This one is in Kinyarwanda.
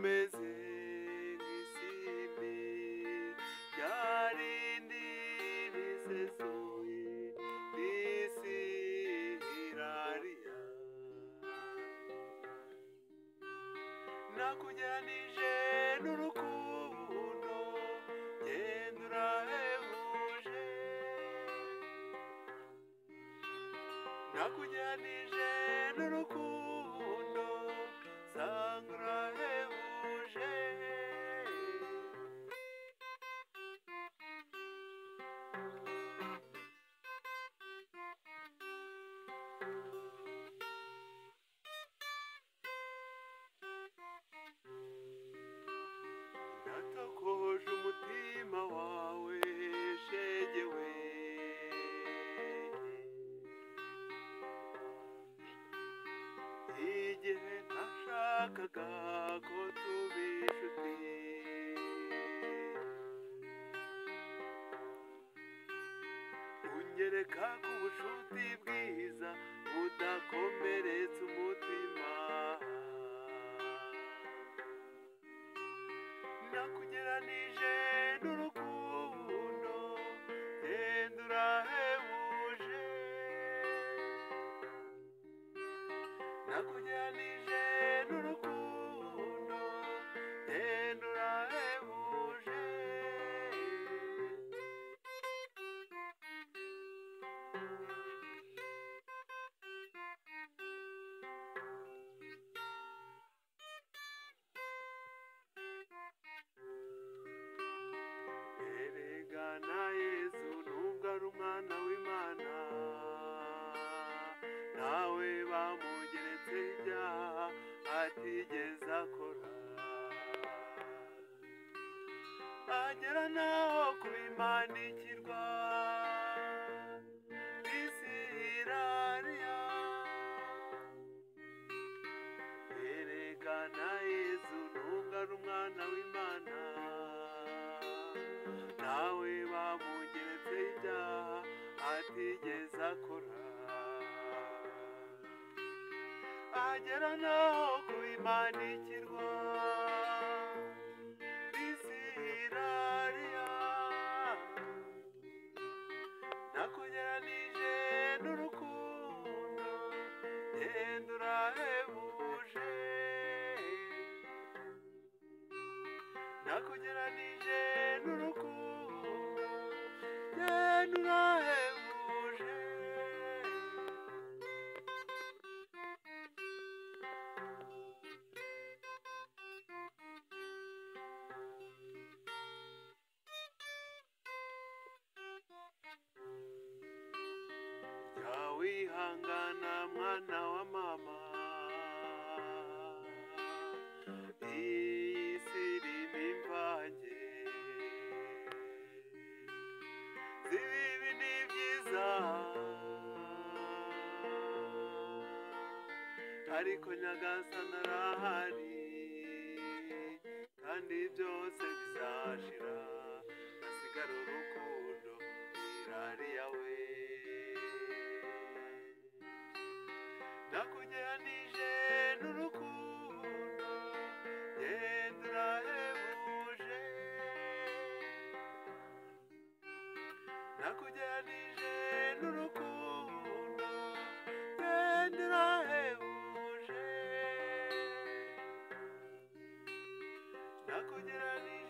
umeze nk'isimbi ryarindi risesuye n'isi irariya. Nakujyanije n'urukundo genda urahebuje, nakujyanije n'urukundo sanga urahebuje. Natokoje umutima wawe shegewe, igihe nashakaga ko tuba inshuti, unyereka ko ubucuti bwiza budakomeretsa umutima. Nakugeranije n'urukundo genda urahebuje, nakugeranije n'urukundo genda urahebuje. Erega na Yesu nubwo ari umwana w'Imana, nawe bamugeretse ibyaha atigeze akora, agera naho kubimanikirwa isi irariya. Erega na Yesu nubwo ari umwana w'Imana, nawe bamugeretse ibyaha atigeze akora, agera naho kubimanikirwa isi irariya. Nakugeranije n'urukundo genda urahebuje, nakugeranije n'urukundo genda urahebuje. Jya wihangana mwana wa mama, iyi si irimo imvange z'ibibi n'ibyiza, ariko Nyagasani arahari kandi byose bizashira, hasigara urukundo irariya we. Nakugeranije n'urukundo genda urahebuje, nakugeranije n'urukundo genda urahebuje, nakugeranije